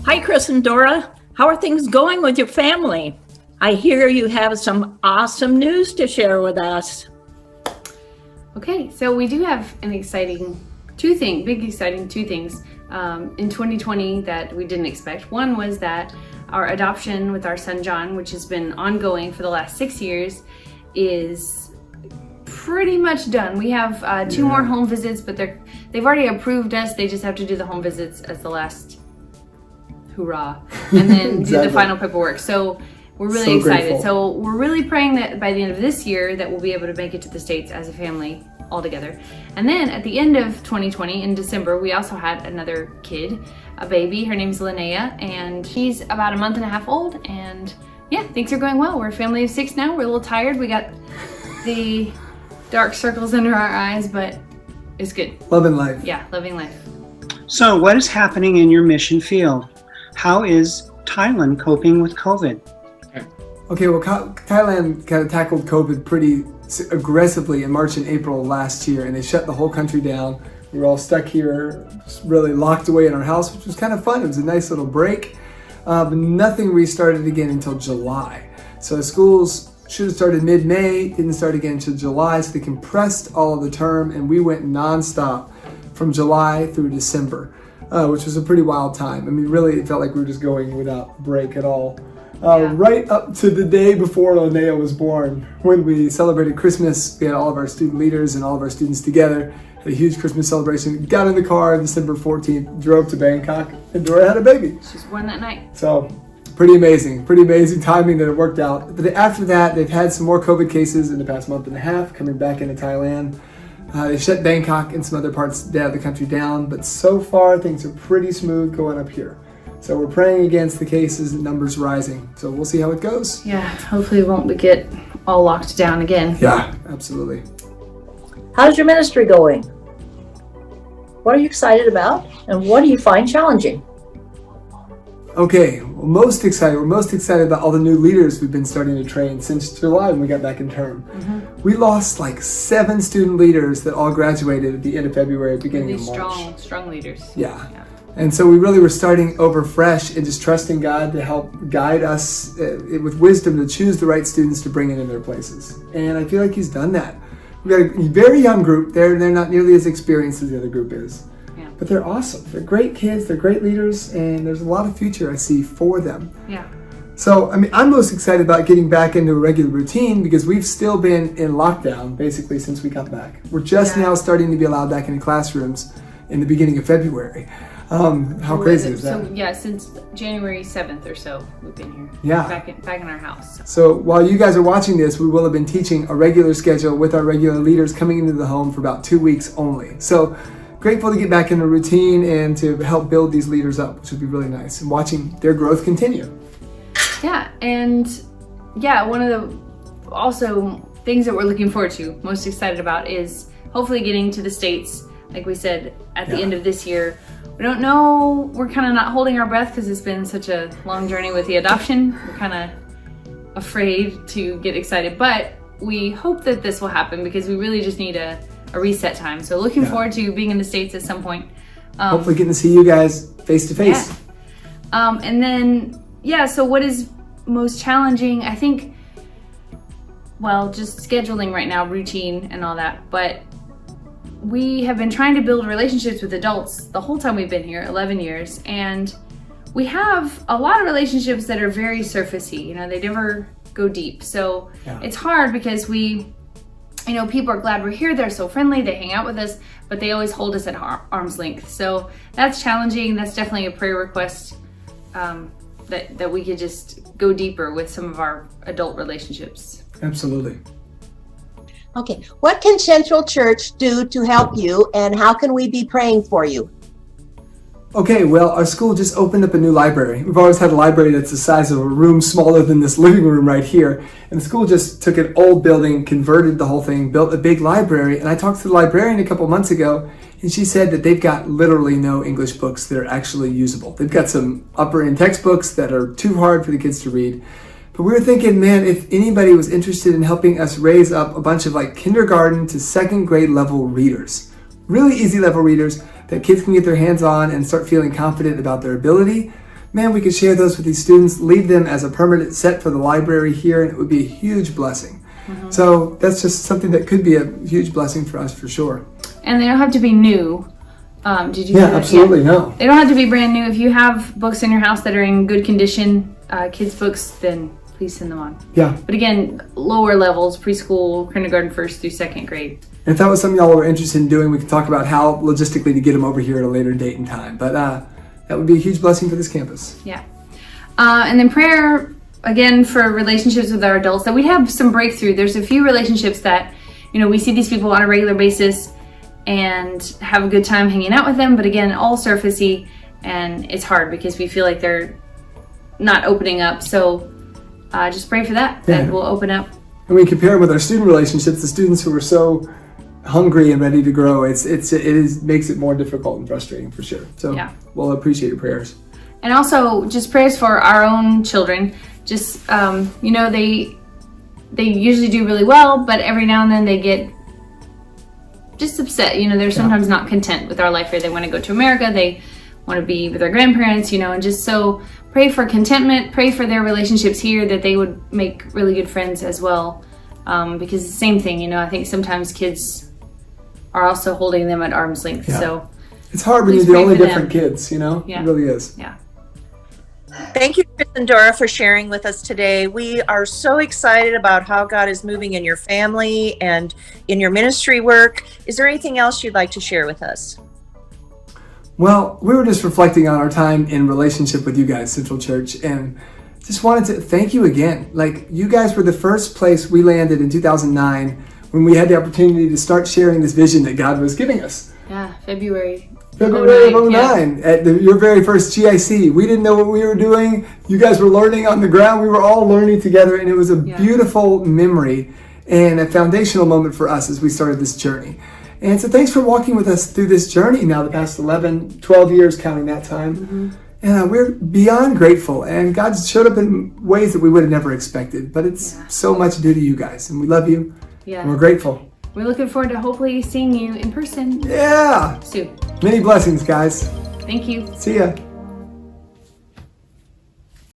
Hi, Chris and Dora. How are things going with your family? I hear you have some awesome news to share with us. Okay, so we do have an exciting two things in 2020 that we didn't expect. One was that our adoption with our son John, which has been ongoing for the last 6 years, is pretty much done. We have two more home visits, but they've already approved us. They just have to do the home visits as the last hoorah, and then do the final paperwork. So we're really excited. Grateful. So we're really praying that by the end of this year that we'll be able to make it to the States as a family all together. And then at the end of 2020 in December, we also had another kid, a baby. Her name's Linnea, and she's about a month and a half old. And yeah, things are going well. We're a family of 6 now. We're a little tired. We got the dark circles under our eyes, but it's good. Loving life. Yeah, loving life. So what is happening in your mission field? How is Thailand coping with COVID? Okay, well, Thailand kind of tackled COVID pretty aggressively in March and April last year, and they shut the whole country down. We were all stuck here, just really locked away in our house, which was kind of fun. It was a nice little break, but nothing restarted again until July. So the schools should have started mid-May, didn't start again until July, so they compressed all of the term, and we went nonstop from July through December, which was a pretty wild time. I mean, really, it felt like we were just going without break at all. Right up to the day before Linnea was born, when we celebrated Christmas. We had all of our student leaders and all of our students together, had a huge Christmas celebration, got in the car December 14th, drove to Bangkok, and Dora had a baby. She was born that night. So pretty amazing timing that it worked out. But after that, they've had some more COVID cases in the past month and a half coming back into Thailand. They shut Bangkok and some other parts of the country down, but so far things are pretty smooth going up here. So we're praying against the cases and numbers rising. So we'll see how it goes. Yeah, hopefully we won't get all locked down again. Yeah, absolutely. How's your ministry going? What are you excited about? And what do you find challenging? Okay, well, we're most excited about all the new leaders we've been starting to train since July when we got back in term. Mm-hmm. We lost like 7 student leaders that all graduated at the end of February, beginning of March. Strong leaders. Yeah. And so we really were starting over fresh and just trusting God to help guide us with wisdom to choose the right students to bring in their places. And I feel like He's done that. We've got a very young group. They're not nearly as experienced as the other group is. Yeah. But they're awesome. They're great kids. They're great leaders. And there's a lot of future I see for them. Yeah. So, I mean, I'm most excited about getting back into a regular routine because we've still been in lockdown basically since we got back. We're just now starting to be allowed back into classrooms in the beginning of February. How crazy is that? So yeah, since January 7th or so, we've been here. Yeah. Back in our house. So while you guys are watching this, we will have been teaching a regular schedule with our regular leaders coming into the home for about 2 weeks only. So grateful to get back in a routine and to help build these leaders up, which would be really nice, and watching their growth continue. Yeah, and one of the also things that we're looking forward to, most excited about, is hopefully getting to the States, like we said, at the end of this year. We don't know, we're kind of not holding our breath because it's been such a long journey with the adoption. We're kind of afraid to get excited, but we hope that this will happen because we really just need a reset time. So looking forward to being in the States at some point. Hopefully getting to see you guys face to face. And then, so what is most challenging? I think, just scheduling right now, routine and all that, but we have been trying to build relationships with adults the whole time we've been here, 11 years, and we have a lot of relationships that are very surfacey. They never go deep. So it's hard because people are glad we're here. They're so friendly. They hang out with us, but they always hold us at arm's length. So that's challenging. That's definitely a prayer request, that we could just go deeper with some of our adult relationships. Absolutely. Okay, what can Central Church do to help you, and how can we be praying for you? Okay, well, our school just opened up a new library. We've always had a library that's the size of a room smaller than this living room right here. And the school just took an old building, converted the whole thing, built a big library. And I talked to the librarian a couple months ago, and she said that they've got literally no English books that are actually usable. They've got some upper end textbooks that are too hard for the kids to read. But we were thinking, man, if anybody was interested in helping us raise up a bunch of kindergarten to 2nd grade level readers, really easy level readers that kids can get their hands on and start feeling confident about their ability, man, we could share those with these students, leave them as a permanent set for the library here, and it would be a huge blessing. So that's just something that could be a huge blessing for us for sure. And they don't have to be new. Did you? Yeah, hear that? absolutely, no. They don't have to be brand new. If you have books in your house that are in good condition, kids' books, then please send them on. Yeah. But again, lower levels, preschool, kindergarten, 1st through 2nd grade. And if that was something y'all were interested in doing, we could talk about how logistically to get them over here at a later date and time. But that would be a huge blessing for this campus. Yeah. And then prayer, again, for relationships with our adults, that we'd have some breakthrough. There's a few relationships that, we see these people on a regular basis and have a good time hanging out with them. But again, all surfacey, and it's hard because we feel like they're not opening up. So just pray for that we'll open up. And we compare them with our student relationships, the students who are so hungry and ready to grow, it makes it more difficult and frustrating for sure. So we'll appreciate your prayers. And also just prayers for our own children. Just, they usually do really well, but every now and then they get just upset. They're sometimes not content with our life here. They want to go to America. They want to be with their grandparents, and just so pray for contentment, pray for their relationships here, that they would make really good friends as well. Because it's the same thing, I think sometimes kids are also holding them at arm's length. Yeah. So it's hard when you're the only different kids, Yeah. It really is. Yeah. Thank you, Chris and Dora, for sharing with us today. We are so excited about how God is moving in your family and in your ministry work. Is there anything else you'd like to share with us? Well, we were just reflecting on our time in relationship with you guys, Central Church, and just wanted to thank you again. Like, you guys were the first place we landed in 2009 when we had the opportunity to start sharing this vision that God was giving us. Yeah, February of 2009, yeah. at your very first GIC. We didn't know what we were doing. You guys were learning on the ground. We were all learning together, and it was a beautiful memory and a foundational moment for us as we started this journey. And so thanks for walking with us through this journey now, the past 11, 12 years, counting that time. And we're beyond grateful. And God's showed up in ways that we would have never expected. But it's so much due to you guys. And we love you. Yeah. And we're grateful. We're looking forward to hopefully seeing you in person Yeah. soon. Many blessings, guys. Thank you. See ya.